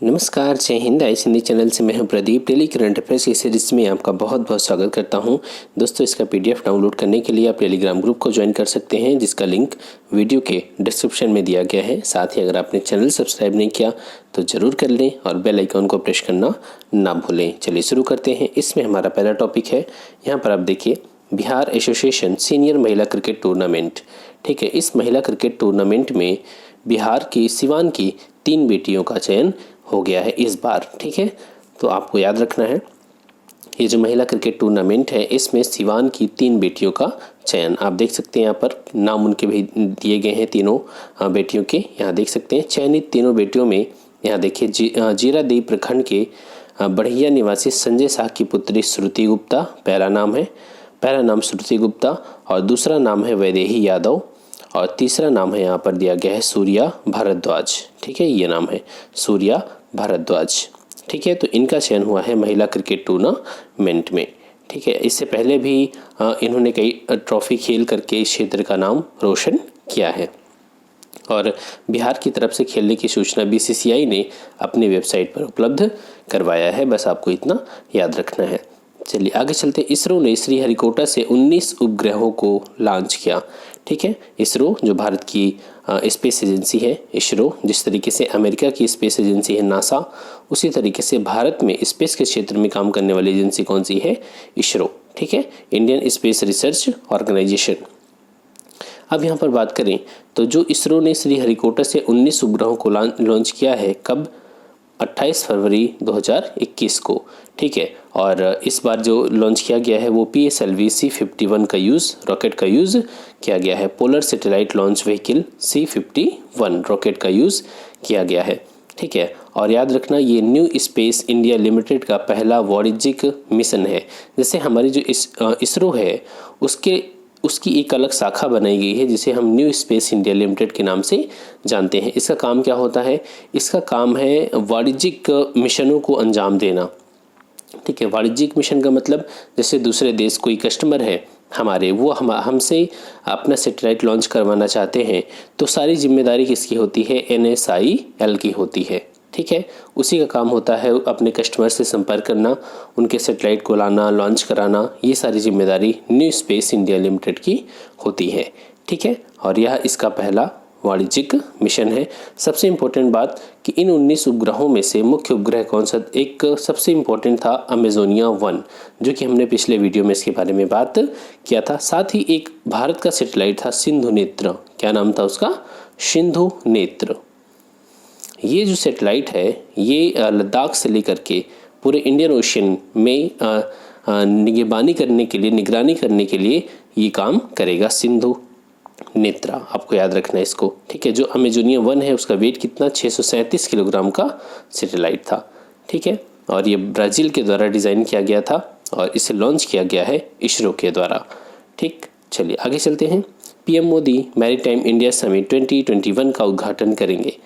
नमस्कार, जय हिंद। आई हिंदी चैनल से मैं हूं प्रदीप। डेली करंट अफेयर्स की सीरीज में आपका बहुत बहुत स्वागत करता हूं। दोस्तों, इसका पीडीएफ डाउनलोड करने के लिए आप टेलीग्राम ग्रुप को ज्वाइन कर सकते हैं, जिसका लिंक वीडियो के डिस्क्रिप्शन में दिया गया है। साथ ही अगर आपने चैनल सब्सक्राइब नहीं किया तो ज़रूर कर लें और बेल आइकन को प्रेस करना ना भूलें। चलिए शुरू करते हैं। इसमें हमारा पहला टॉपिक है, यहाँ पर आप देखिए, बिहार एसोसिएशन सीनियर महिला क्रिकेट टूर्नामेंट। ठीक है, इस महिला क्रिकेट टूर्नामेंट में बिहार की सिवान की 3 बेटियों का चयन हो गया है इस बार। ठीक है, तो आपको याद रखना है, ये जो महिला क्रिकेट टूर्नामेंट है इसमें सिवान की 3 बेटियों का चयन, आप देख सकते हैं यहाँ पर नाम उनके भी दिए गए हैं, तीनों बेटियों के। यहाँ देख सकते हैं चयनित तीनों बेटियों में, यहाँ देखिए जीरादेई प्रखंड के बढ़िया निवासी संजय शाह की पुत्री श्रुति गुप्ता पहला नाम श्रुति गुप्ता, और दूसरा नाम है वैदेही यादव, और तीसरा नाम है यहाँ पर दिया गया है सूर्या भारद्वाज। ठीक है, ये नाम है सूर्या भारद्वाज। ठीक है, तो इनका चयन हुआ है महिला क्रिकेट टूर्नामेंट में। ठीक है, इससे पहले भी इन्होंने कई ट्रॉफी खेल करके इस क्षेत्र का नाम रोशन किया है, और बिहार की तरफ से खेलने की सूचना बीसीसीआई ने अपनी वेबसाइट पर उपलब्ध करवाया है। बस आपको इतना याद रखना है। चलिए आगे चलते। इसरो ने श्रीहरिकोटा से 19 उपग्रहों को लॉन्च किया। ठीक है, इसरो जो भारत की स्पेस एजेंसी है, इसरो जिस तरीके से अमेरिका की स्पेस एजेंसी है नासा, उसी तरीके से भारत में स्पेस के क्षेत्र में काम करने वाली एजेंसी कौन सी है? इसरो। ठीक है, इंडियन स्पेस रिसर्च ऑर्गेनाइजेशन। अब यहाँ पर बात करें तो जो इसरो ने श्रीहरिकोटा से 19 उपग्रहों को लॉन्च किया है, कब? 28 फरवरी 2021 को। ठीक है, और इस बार जो लॉन्च किया गया है वो PSLV C51 का रॉकेट का यूज़ किया गया है। Polar satellite launch vehicle C51 rocket का यूज़ किया गया है। ठीक है, और याद रखना, ये न्यू स्पेस इंडिया लिमिटेड का पहला वाणिज्यिक मिशन है। जैसे हमारी जो इसरो है उसकी एक अलग शाखा बनाई गई है जिसे हम न्यू स्पेस इंडिया लिमिटेड के नाम से जानते हैं। इसका काम क्या होता है? इसका काम है वाणिज्यिक मिशनों को अंजाम देना। ठीक है, वाणिज्यिक मिशन का मतलब, जैसे दूसरे देश कोई कस्टमर है हमारे, वो हमसे अपना सैटेलाइट लॉन्च करवाना चाहते हैं, तो सारी जिम्मेदारी किसकी होती है? NSIL की होती है। ठीक है, उसी का काम होता है अपने कस्टमर से संपर्क करना, उनके सैटेलाइट को लाना, लॉन्च कराना, ये सारी जिम्मेदारी न्यू स्पेस इंडिया लिमिटेड की होती है। ठीक है, और यह इसका पहला वाणिज्यिक मिशन है। सबसे इम्पोर्टेंट बात कि इन 19 उपग्रहों में से मुख्य उपग्रह कौन सा? एक सबसे इम्पोर्टेंट था अमेजोनिया 1, जो कि हमने पिछले वीडियो में इसके बारे में बात किया था। साथ ही एक भारत का सैटेलाइट था सिंधु नेत्र। क्या नाम था उसका? सिंधु नेत्र। ये जो सैटेलाइट है ये लद्दाख से लेकर के पूरे इंडियन ओशन में निगरानी करने के लिए ये काम करेगा, सिंधु नेत्रा। आपको याद रखना है इसको। ठीक है, जो अमेजोनिया 1 है उसका वेट कितना? 637 किलोग्राम का सैटेलाइट था। ठीक है, और ये ब्राज़ील के द्वारा डिज़ाइन किया गया था और इसे लॉन्च किया गया है इसरो के द्वारा। ठीक, चलिए आगे चलते हैं। PM Modi maritime India summit 2021 का उद्घाटन करेंगे।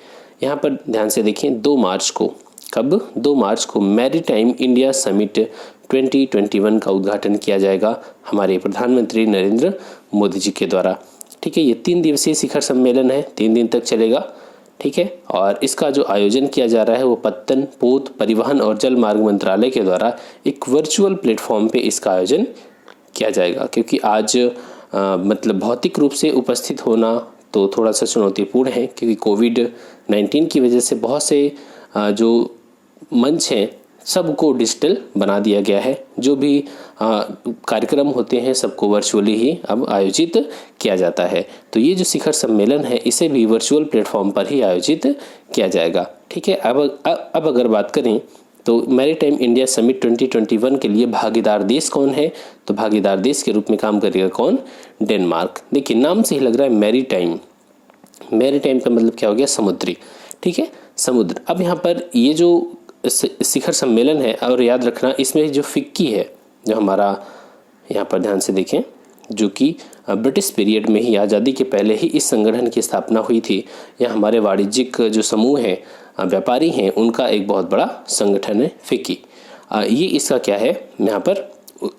यहाँ पर ध्यान से देखें, 2 मार्च को, कब? 2 मार्च को मैरीटाइम इंडिया समिट 2021 का उद्घाटन किया जाएगा हमारे प्रधानमंत्री नरेंद्र मोदी जी के द्वारा। ठीक है, ये 3 दिवसीय शिखर सम्मेलन है, 3 दिन तक चलेगा। ठीक है, और इसका जो आयोजन किया जा रहा है वो पत्तन, पोत, परिवहन और जल मार्ग मंत्रालय के द्वारा एक वर्चुअल प्लेटफॉर्म पे इसका आयोजन किया जाएगा, क्योंकि आज मतलब भौतिक रूप से उपस्थित होना तो थोड़ा सा चुनौतीपूर्ण है, क्योंकि कोविड-19 की वजह से बहुत से जो मंच हैं सबको डिजिटल बना दिया गया है। जो भी कार्यक्रम होते हैं सबको वर्चुअली ही अब आयोजित किया जाता है। तो ये जो शिखर सम्मेलन है इसे भी वर्चुअल प्लेटफॉर्म पर ही आयोजित किया जाएगा। ठीक है, अब अगर बात करें तो मैरीटाइम इंडिया समिट 2021 के लिए भागीदार देश कौन है? तो भागीदार देश के रूप में काम करेगा कौन? डेनमार्क। देखिए, नाम से ही लग रहा है मैरीटाइम। मैरीटाइम का मतलब क्या हो गया? समुद्री। ठीक है, समुद्र। अब यहाँ पर ये जो शिखर सम्मेलन है, और याद रखना इसमें जो फिक्की है, जो हमारा यहाँ पर ध्यान से देखें, जो कि ब्रिटिश पीरियड में ही, आज़ादी के पहले ही इस संगठन की स्थापना हुई थी। यह हमारे वाणिज्यिक जो समूह हैं, व्यापारी हैं, उनका एक बहुत बड़ा संगठन है फिक्की। ये इसका क्या है? यहाँ पर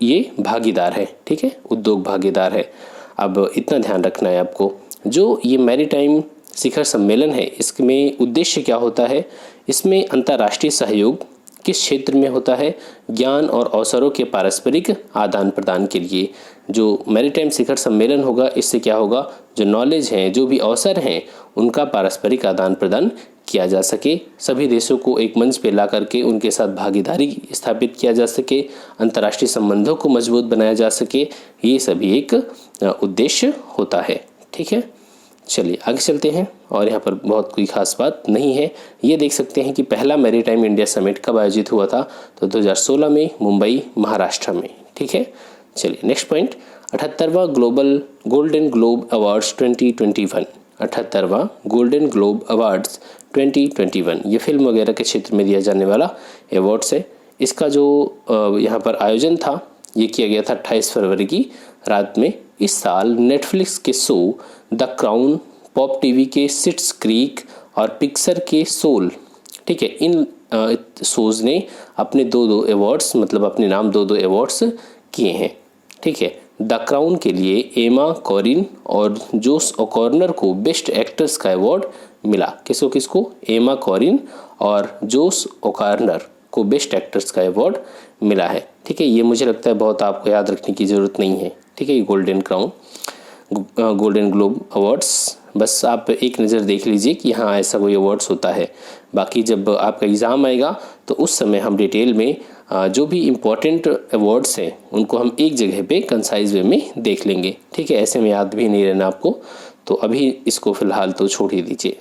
ये भागीदार है। ठीक है, उद्योग भागीदार है। अब इतना ध्यान रखना है आपको, जो ये मैरीटाइम शिखर सम्मेलन है इसमें उद्देश्य क्या होता है? इसमें अंतर्राष्ट्रीय सहयोग किस क्षेत्र में होता है? ज्ञान और अवसरों के पारस्परिक आदान प्रदान के लिए। जो मैरीटाइम शिखर सम्मेलन होगा, इससे क्या होगा? जो नॉलेज है, जो भी अवसर हैं, उनका पारस्परिक आदान प्रदान किया जा सके, सभी देशों को एक मंच पे ला करके उनके साथ भागीदारी स्थापित किया जा सके, अंतर्राष्ट्रीय संबंधों को मजबूत बनाया जा सके, ये सभी एक उद्देश्य होता है। ठीक है, चलिए आगे चलते हैं। और यहाँ पर बहुत कोई खास बात नहीं है। ये देख सकते हैं कि पहला मैरीटाइम इंडिया समिट कब आयोजित हुआ था? तो 2016 में मुंबई, महाराष्ट्र में। ठीक है, चलिए नेक्स्ट पॉइंट, 78वां ग्लोबल गोल्डन ग्लोब अवार्ड्स 2021। 78वां गोल्डन ग्लोब अवार्ड्स 2021 ये फिल्म वगैरह के क्षेत्र में दिया जाने वाला अवार्ड्स है। इसका जो यहाँ पर आयोजन था, ये किया गया था 28 फरवरी की रात में। इस साल नेटफ्लिक्स के show the crown, pop TV के शिट्स क्रीक और पिक्सर के सोल, ठीक है, इन शोज ने अपने दो अवार्ड्स, मतलब अपने नाम दो अवार्ड्स किए हैं। ठीक है, द क्राउन के लिए एमा कॉरिन और जोश ओकॉर्नर को बेस्ट एक्टर्स का अवार्ड मिला। किसको? एमा कॉरिन और जोश ओकॉर्नर को बेस्ट एक्टर्स का अवार्ड मिला है। ठीक है, ये मुझे लगता है बहुत आपको याद रखने की ज़रूरत नहीं है। ठीक है, ये golden crown, golden globe awards, बस आप एक नज़र देख लीजिए कि हाँ ऐसा कोई अवार्ड्स होता है। बाकी जब आपका एग्ज़ाम आएगा तो उस समय हम डिटेल में जो भी इम्पोर्टेंट अवार्ड्स हैं उनको हम एक जगह पे कंसाइज वे में देख लेंगे। ठीक है, ऐसे में याद भी नहीं रहना आपको, तो अभी इसको फ़िलहाल तो छोड़ ही दीजिए।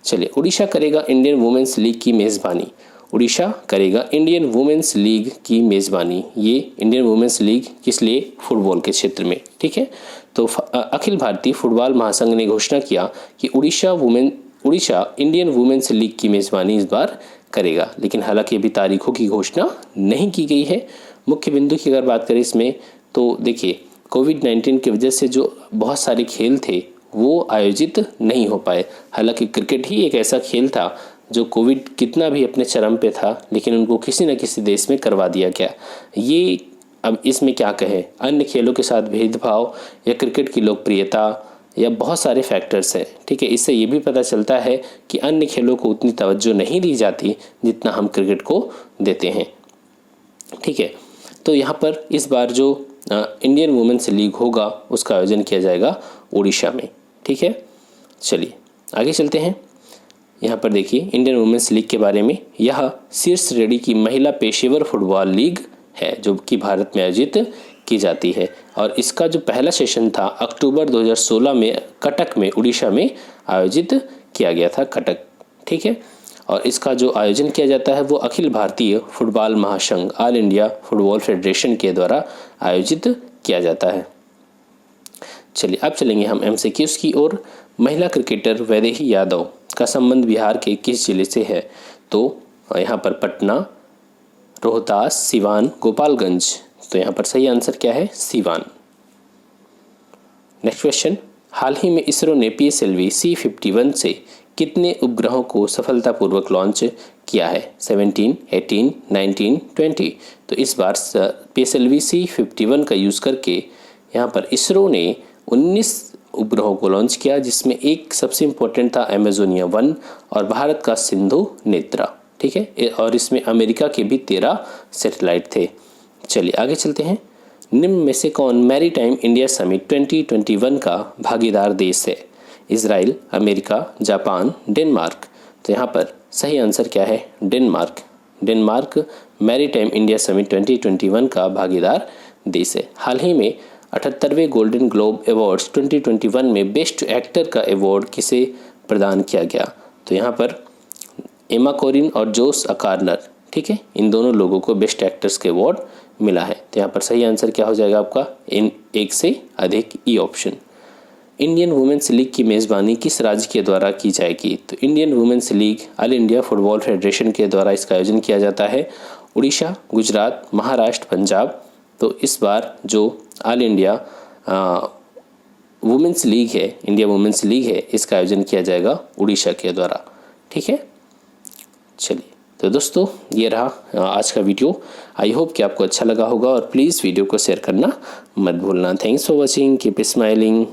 चलिए, उड़ीसा करेगा इंडियन वुमेंस लीग की मेज़बानी। उड़ीसा करेगा इंडियन वुमेंस लीग की मेज़बानी। ये इंडियन वुमेंस लीग किस लिए? फुटबॉल के क्षेत्र में। ठीक है, तो अखिल भारतीय फुटबॉल महासंघ ने घोषणा किया कि उड़ीसा इंडियन वुमेंस लीग की मेज़बानी इस बार करेगा, लेकिन हालांकि अभी तारीखों की घोषणा नहीं की गई है। मुख्य बिंदु की अगर बात करें इसमें, तो देखिए कोविड-19 की वजह से जो बहुत सारे खेल थे वो आयोजित नहीं हो पाए। हालांकि क्रिकेट ही एक ऐसा खेल था जो कोविड कितना भी अपने चरम पे था, लेकिन उनको किसी न किसी देश में करवा दिया गया। ये अब इसमें क्या कहें, अन्य खेलों के साथ भेदभाव या क्रिकेट की लोकप्रियता या बहुत सारे फैक्टर्स हैं। ठीक है, इससे ये भी पता चलता है कि अन्य खेलों को उतनी तवज्जो नहीं दी जाती जितना हम क्रिकेट को देते हैं। ठीक है, तो यहाँ पर इस बार जो इंडियन वुमेन्स लीग होगा उसका आयोजन किया जाएगा उड़ीसा में। ठीक है, चलिए आगे चलते हैं। यहाँ पर देखिए इंडियन वुमेन्स लीग के बारे में, यह शीर्ष श्रेणी की महिला पेशेवर फुटबॉल लीग है जो कि भारत में आयोजित की जाती है। और इसका जो पहला सेशन था अक्टूबर 2016 में कटक में, उड़ीसा में आयोजित किया गया था, कटक। ठीक है, और इसका जो आयोजन किया जाता है वो अखिल भारतीय फुटबॉल महासंघ, ऑल इंडिया फुटबॉल फेडरेशन के द्वारा आयोजित किया जाता है। चलिए अब चलेंगे हम MCQs की ओर। महिला क्रिकेटर वैदेही यादव का संबंध बिहार के किस जिले से है? तो यहाँ पर पटना, रोहतास, सिवान, गोपालगंज। तो यहाँ पर सही आंसर क्या है? सिवान। नेक्स्ट क्वेश्चन, हाल ही में इसरो ने PSLV C51 से कितने उपग्रहों को सफलतापूर्वक लॉन्च किया है? 17, 18, 19, 20। तो इस बार PSLV C51 का यूज़ करके यहाँ पर इसरो ने 19 उपग्रहों को लॉन्च किया, जिसमें एक सबसे इम्पोर्टेंट था अमेजोनिया 1 और भारत का सिंधु नेत्रा। ठीक है, और इसमें अमेरिका के भी 13 सैटेलाइट थे। चलिए आगे चलते हैं। निम्न में से कौन मैरीटाइम इंडिया समिट 2021 का भागीदार देश है? Israel, America, Japan, Denmark. तो यहाँ पर सही आंसर क्या है? Denmark. Denmark maritime India summit 2021 का भागीदार देश है। हाल ही में 78वें गोल्डन ग्लोब अवार्ड्स 2021 में बेस्ट एक्टर का अवार्ड किसे प्रदान किया गया? तो यहाँ पर एमा कॉरिन और जोश ओकॉर्नर, ठीक है, इन दोनों लोगों को बेस्ट एक्टर्स के अवार्ड मिला है। तो यहाँ पर सही आंसर क्या हो जाएगा आपका? इन एक से अधिक, E option. Indian women's league की मेज़बानी किस राज्य के द्वारा की जाएगी? तो Indian women's league all India football federation के द्वारा इसका आयोजन किया जाता है। उड़ीसा, गुजरात, महाराष्ट्र, पंजाब। तो इस बार जो ऑल इंडिया वुमेन्स लीग है, इंडिया वुमेन्स लीग है, इसका आयोजन किया जाएगा उड़ीसा के द्वारा। ठीक है, चलिए तो दोस्तों ये रहा आज का वीडियो। आई होप कि आपको अच्छा लगा होगा और प्लीज़ वीडियो को शेयर करना मत भूलना। Thanks for watching, keep smiling.